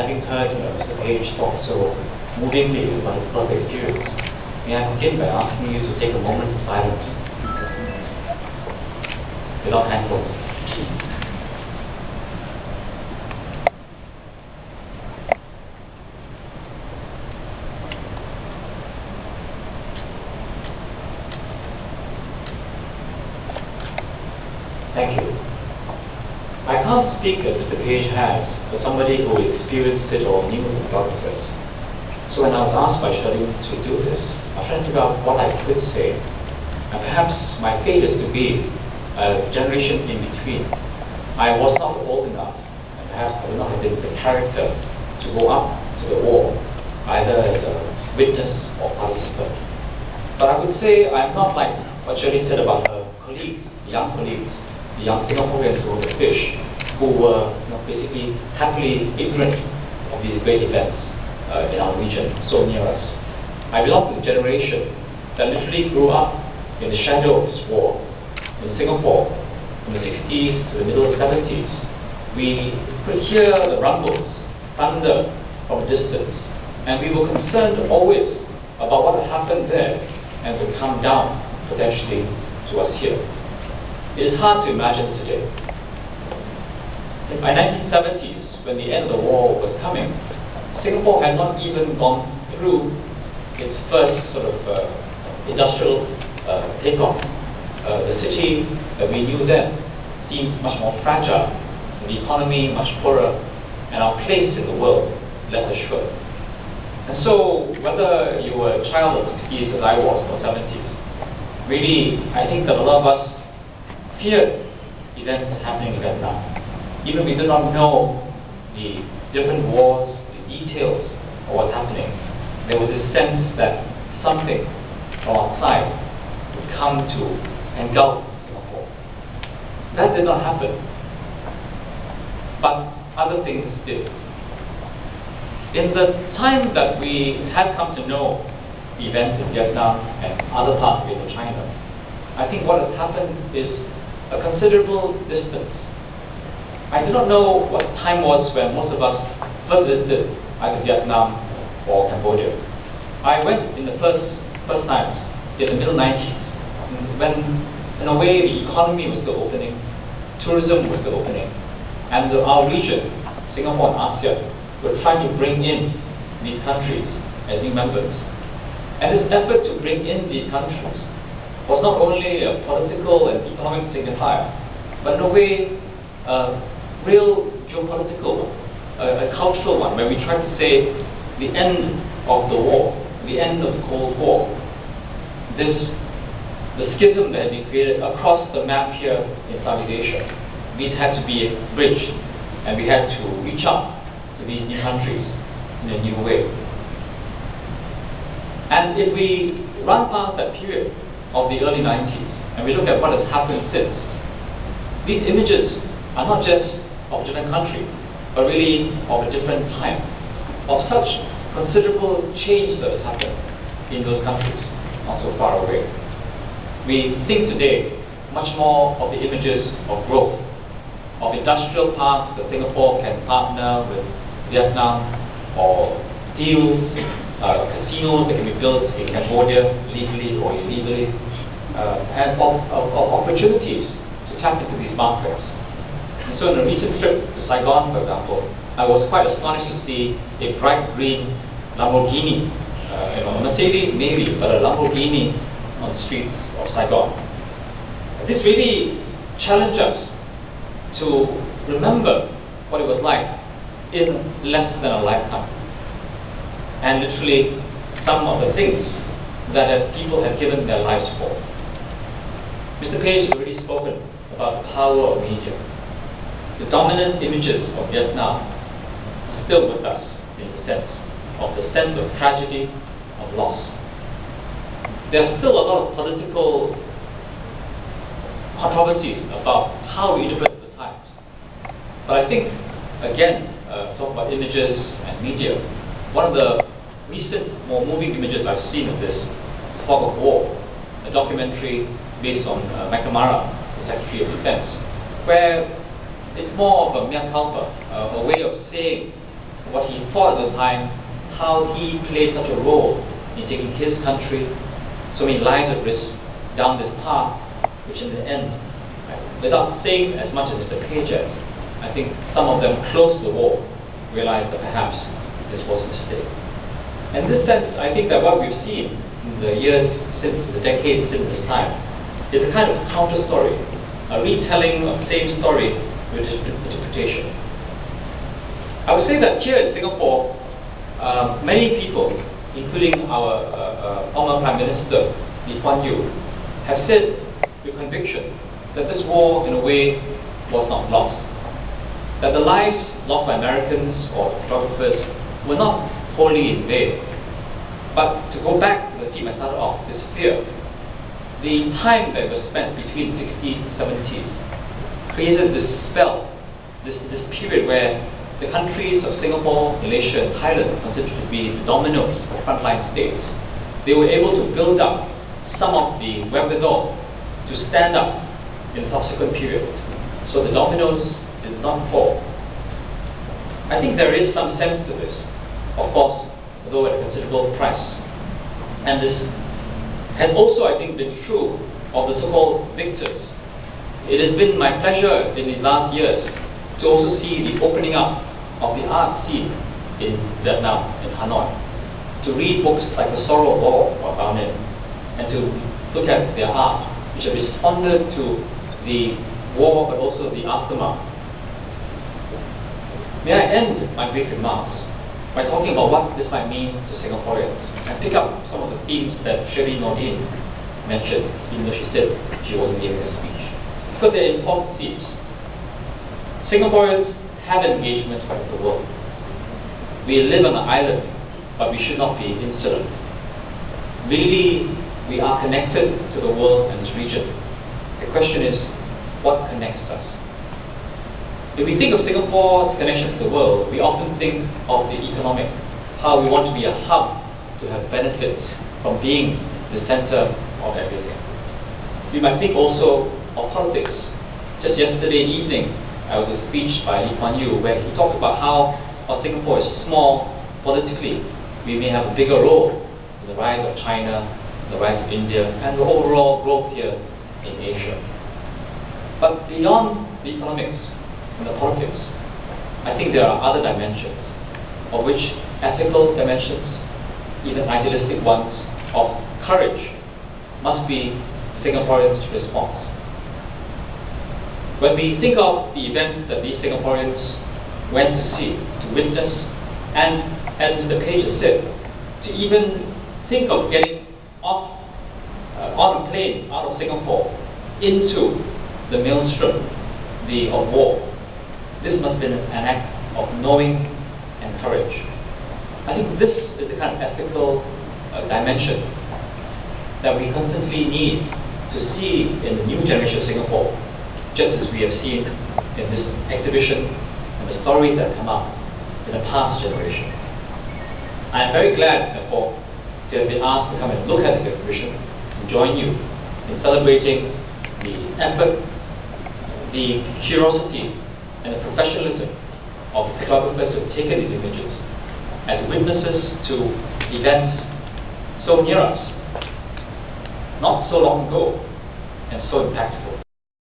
having heard Mr. Page talk so movingly about his personal experience, may I begin by asking you to take a moment of silence without handfuls. Thank you. I can't speak as Mr. Page has for somebody who experienced it or knew the process. So when I was asked by Shirley to do this, I tried to figure out what I could say. And perhaps my fate is to be a generation in between. I was not old enough, and perhaps I would not have been the character to go up to the war, either as a witness or participant. But I would say I'm not like what Shirley said about her colleagues, the young Singaporeans who were the fish, who were basically happily ignorant of these great events in our region, so near us. I belong to the generation that literally grew up in the shadow of this war. In Singapore, from the 60s to the middle 70s, we could hear the rumbles, thunder from a distance, and we were concerned always about what had happened there and would come down potentially to us here. It is hard to imagine today. By 1970s, when the end of the war was coming, Singapore had not even gone through its first sort of industrial takeoff. The city that we knew then seemed much more fragile, the economy much poorer, and our place in the world less assured. And so, whether you were a child of the 60s as I was, or 70s, really, I think that a lot of us feared events happening in Vietnam. Even we did not know the different wars, the details of what's happening. There was this sense that something from outside would come to engulf Singapore. That did not happen. But other things did. In the time that we have come to know the events in Vietnam and other parts of Indochina, I think what has happened is a considerable distance. I do not know what time was when most of us first visited either Vietnam or Cambodia. I went in the first times in the middle 90s, when in a way the economy was still opening, tourism was still opening, and our region, Singapore and ASEAN, were trying to bring in these countries as new members. And this effort to bring in these countries was not only a political and economic signifier, but in a way a real geopolitical one, a cultural one, where we tried to say the end of the war, the end of the Cold War, the schism that had been created across the map here in Southeast Asia. These had to be bridged, and we had to reach out to these new countries in a new way. And if we run past that period of the early 90s, and we look at what has happened since, these images are not just of a different country, but really of a different time, of such considerable change that has happened in those countries, not so far away. We think today much more of the images of growth, of industrial parks that Singapore can partner with Vietnam, or deals, casinos that can be built in Cambodia legally or illegally, and of opportunities to tap into these markets. And so in a recent trip to Saigon, for example, I was quite astonished to see a bright green Lamborghini, a Mercedes maybe, but a Lamborghini on the streets of Saigon. This really challenged us to remember what it was like in less than a lifetime. And literally some of the things that people have given their lives for. Mr. Page has already spoken about the power of media. The dominant images of Vietnam are still with us in the sense of tragedy, of loss. There are still a lot of political controversies about how we interpret the times. But I think, again, talk about images and media, one of the recent, more moving images I've seen of this is Fog of War, a documentary based on McNamara, the Secretary of Defense, where it's more of a mea culpa, a way of saying what he thought at the time, how he played such a role in taking his country, so many lives at risk, down this path, which in the end, without saying as much as Mr. Paget, I think some of them close to the war realized that perhaps this was a mistake. And in this sense, I think that what we've seen in the years since, the decades since this time, is a kind of counter story, a retelling of the same story with interpretation. I would say that here in Singapore, many people, including our former Prime Minister Lee Kuan Yew, have said with conviction that this war, in a way, was not lost. That the lives lost by Americans or photographers were not wholly in vain. But to go back to the theme I started off, this fear, the time that was spent between the 60s and 70s created this spell, this period where the countries of Singapore, Malaysia, and Thailand considered to be the dominos of frontline states. They were able to build up some of the wherewithal to stand up in subsequent periods. So the dominoes did not fall. I think there is some sense to this, of course, though at a considerable price. And this has also, I think, been true of the so-called victors. It has been my pleasure in these last years to also see the opening up of the art scene in Vietnam, in Hanoi, to read books like The Sorrow of War by Bao Ninh, and to look at their art, which have responded to the war but also the aftermath. May I end my brief remarks by talking about what this might mean to Singaporeans and pick up some of the themes that Shirley Nordin mentioned, even though she said she wasn't giving a speech. Because they're important themes. Singaporeans have engagements with the world. We live on an island, but we should not be insular. Really, we are connected to the world and its region. The question is, what connects us? If we think of Singapore's connection to the world, we often think of the economic, how we want to be a hub to have benefits from being the center of everything. We might think also of politics. Just yesterday evening, there was a speech by Lee Kuan Yew where he talked about how, while Singapore is small politically, we may have a bigger role in the rise of China, the rise of India, and the overall growth here in Asia. But beyond the economics and the politics, I think there are other dimensions, of which ethical dimensions, even idealistic ones, of courage, must be Singaporeans' response. When we think of the events that these Singaporeans went to see, to witness, and as Mr. Page has said, to even think of getting off on a plane out of Singapore into the maelstrom of war, this must have been an act of knowing and courage. I think this is the kind of ethical dimension that we constantly need to see in the new generation of Singapore, just as we have seen in this exhibition and the stories that come up in the past generation. I am very glad, therefore, to have been asked to come and look at the exhibition and join you in celebrating the effort, the curiosity, and the professionalism of the photographers who have taken these images as witnesses to events so near us, not so long ago, and so impactful.